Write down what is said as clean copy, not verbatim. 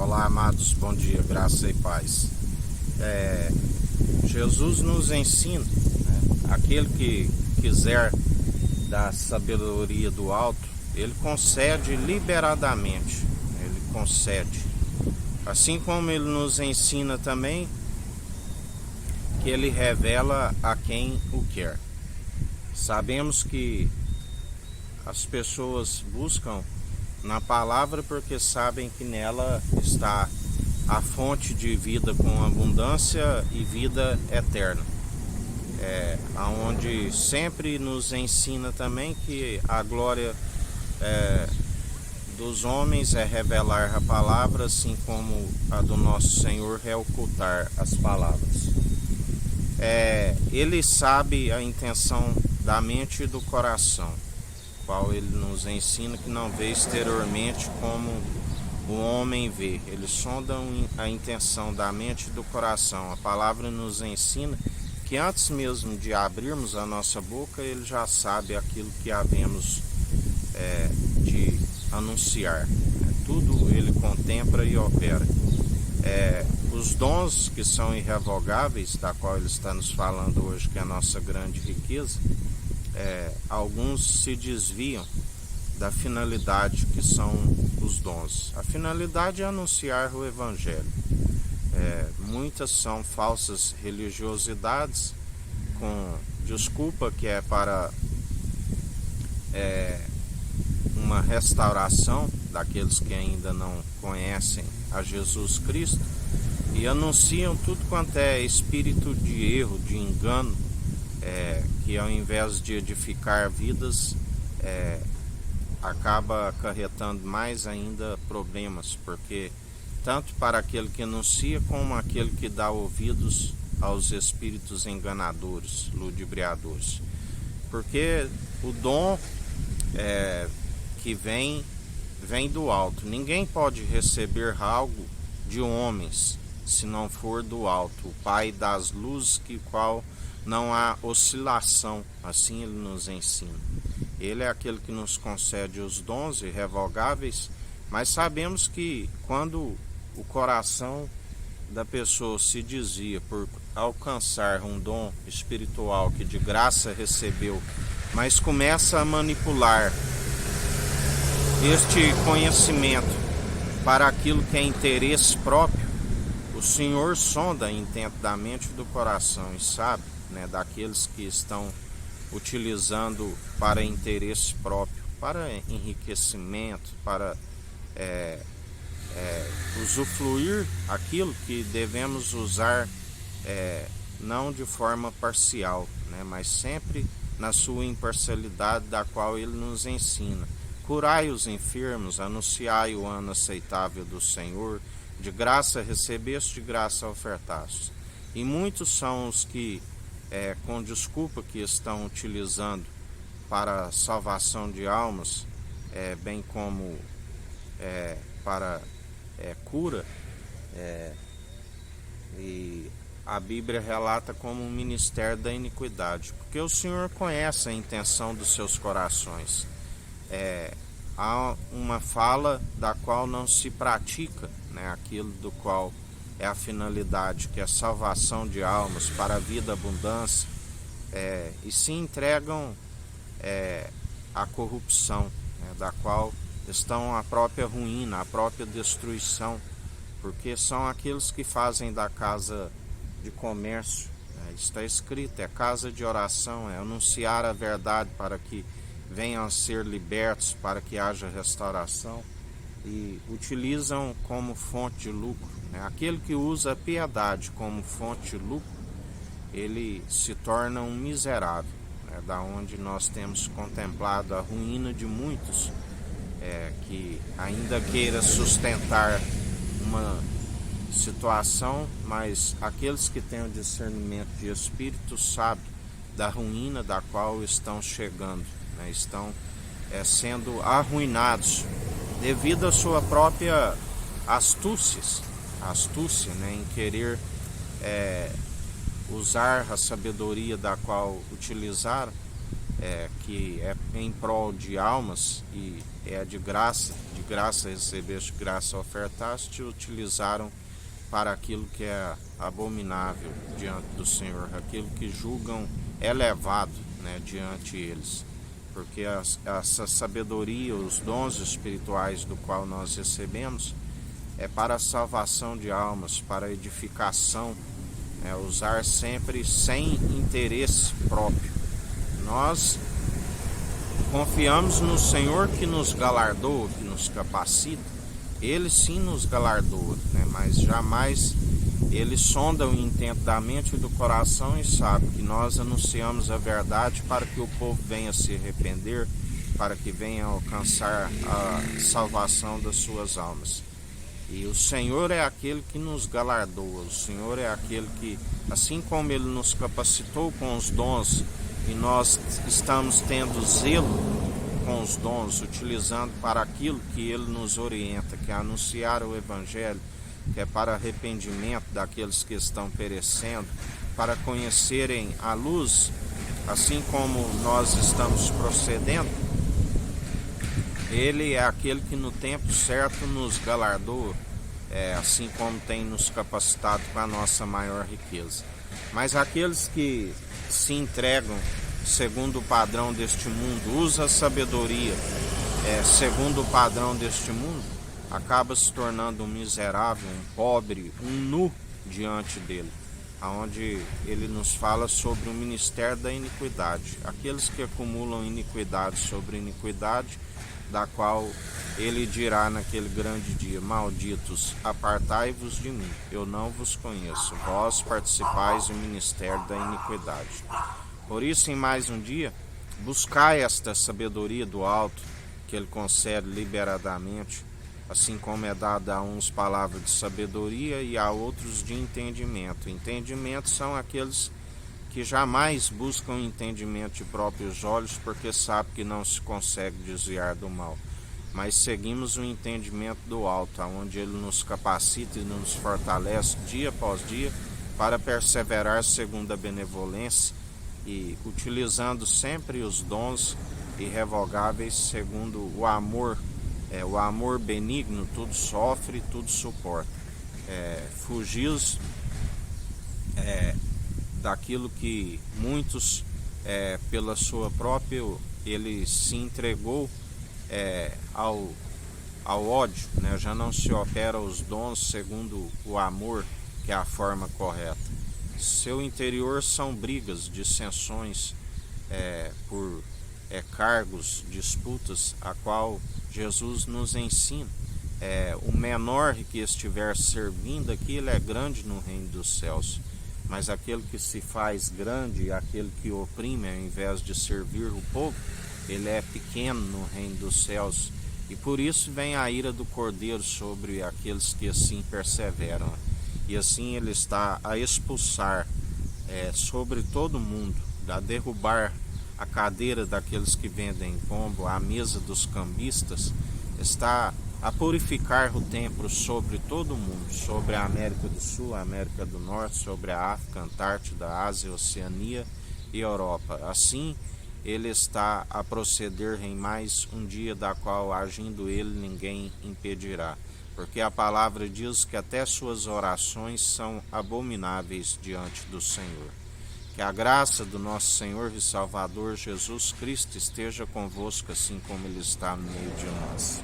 Olá, amados, bom dia, graça e paz. Jesus nos ensina, né? Aquele que quiser da sabedoria do alto, ele concede liberadamente, ele concede. Assim como ele nos ensina também que ele revela a quem o quer. Sabemos que as pessoas buscam na palavra porque sabem que nela está a fonte de vida com abundância e vida eterna, aonde sempre nos ensina também que a glória dos homens é revelar a palavra, assim como a do nosso Senhor é ocultar as palavras. Ele sabe a intenção da mente e do coração, qual ele nos ensina que não vê exteriormente como o homem vê. Ele sonda a intenção da mente e do coração. A palavra nos ensina que antes mesmo de abrirmos a nossa boca, ele já sabe aquilo que havemos de anunciar. Tudo ele contempla e opera. Os dons que são irrevogáveis, da qual ele está nos falando hoje, que é a nossa grande riqueza, alguns se desviam da finalidade que são os dons. A finalidade é anunciar o Evangelho. Muitas são falsas religiosidades com desculpa que é para uma restauração daqueles que ainda não conhecem a Jesus Cristo e anunciam tudo quanto é espírito de erro, de engano, que ao invés de edificar vidas, acaba acarretando mais ainda problemas, porque tanto para aquele que anuncia como aquele que dá ouvidos aos espíritos enganadores, ludibriadores. Porque o dom que vem do alto. Ninguém pode receber algo de homens se não for do alto, o Pai das luzes, que qual não há oscilação, assim ele nos ensina. Ele é aquele que nos concede os dons irrevogáveis, mas sabemos que quando o coração da pessoa se desvia por alcançar um dom espiritual que de graça recebeu, mas começa a manipular este conhecimento para aquilo que é interesse próprio, o Senhor sonda a intento da mente e do coração e sabe, daqueles que estão utilizando para interesse próprio, para enriquecimento, para usufruir aquilo que devemos usar, não de forma parcial, mas sempre na sua imparcialidade, da qual ele nos ensina. Curai os enfermos, anunciai o ano aceitável do Senhor, de graça recebeste, de graça ofertaste. E muitos são os que, com desculpa que estão utilizando para a salvação de almas, bem como para cura, e a Bíblia relata como um ministério da iniquidade, porque o Senhor conhece a intenção dos seus corações. Há uma fala da qual não se pratica, aquilo do qual é a finalidade, que é a salvação de almas para a vida abundância, e se entregam à corrupção, da qual estão a própria ruína, a própria destruição, porque são aqueles que fazem da casa de comércio, está escrito, é casa de oração, é anunciar a verdade para que venham a ser libertos, para que haja restauração, e utilizam como fonte de lucro. Aquele que usa a piedade como fonte de lucro, ele se torna um miserável, da onde nós temos contemplado a ruína de muitos, que ainda queira sustentar uma situação, mas aqueles que têm o discernimento de espírito sabem da ruína da qual estão chegando, estão sendo arruinados devido à sua própria astúcia, em querer usar a sabedoria da qual utilizaram, que que é em prol de almas e é de graça recebeste, graça ofertaste, utilizaram para aquilo que é abominável diante do Senhor, aquilo que julgam elevado, né, diante eles. Porque essa sabedoria, os dons espirituais do qual nós recebemos, é para a salvação de almas, para a edificação, usar sempre sem interesse próprio. Nós confiamos no Senhor que nos galardoa, que nos capacita. Ele sim nos galardoa, né? Mas jamais ele sonda o intento da mente e do coração e sabe que nós anunciamos a verdade para que o povo venha se arrepender, para que venha alcançar a salvação das suas almas. E o Senhor é aquele que nos galardoa, o Senhor é aquele que, assim como Ele nos capacitou com os dons, e nós estamos tendo zelo com os dons, utilizando para aquilo que Ele nos orienta, que é anunciar o Evangelho, que é para arrependimento daqueles que estão perecendo, para conhecerem a luz, assim como nós estamos procedendo. Ele é aquele que no tempo certo nos galardoa, assim como tem nos capacitado com a nossa maior riqueza. Mas aqueles que se entregam segundo o padrão deste mundo, usa a sabedoria segundo o padrão deste mundo, acaba se tornando um miserável, um pobre, um nu diante dele, aonde ele nos fala sobre o ministério da iniquidade, aqueles que acumulam iniquidade sobre iniquidade, da qual ele dirá naquele grande dia: malditos, apartai-vos de mim, eu não vos conheço, vós participais do ministério da iniquidade. Por isso, em mais um dia, buscai esta sabedoria do alto, que ele concede liberadamente, assim como é dada a uns palavras de sabedoria e a outros de entendimento. Entendimento são aqueles que jamais buscam entendimento de próprios olhos, porque sabe que não se consegue desviar do mal. Mas seguimos o entendimento do alto, onde ele nos capacita e nos fortalece dia após dia para perseverar segundo a benevolência e utilizando sempre os dons irrevogáveis segundo o amor benigno, tudo sofre, tudo suporta. Fugis daquilo que muitos, pela sua própria, ele se entregou ao ódio, né? Já não se opera os dons segundo o amor, que é a forma correta. Seu interior são brigas, dissensões por cargos, disputas, a qual Jesus nos ensina. O menor que estiver servindo aqui, ele é grande no reino dos céus. Mas aquele que se faz grande, aquele que oprime ao invés de servir o povo, ele é pequeno no reino dos céus. E por isso vem a ira do Cordeiro sobre aqueles que assim perseveram. E assim ele está a expulsar sobre todo mundo, a derrubar a cadeira daqueles que vendem pombo, a mesa dos cambistas, está a purificar o templo sobre todo mundo, sobre a América do Sul, a América do Norte, sobre a África, Antártida, Ásia, Oceania e Europa. Assim, ele está a proceder em mais um dia, da qual, agindo ele, ninguém impedirá. Porque a palavra diz que até suas orações são abomináveis diante do Senhor. Que a graça do nosso Senhor e Salvador Jesus Cristo esteja convosco, assim como ele está no meio de nós.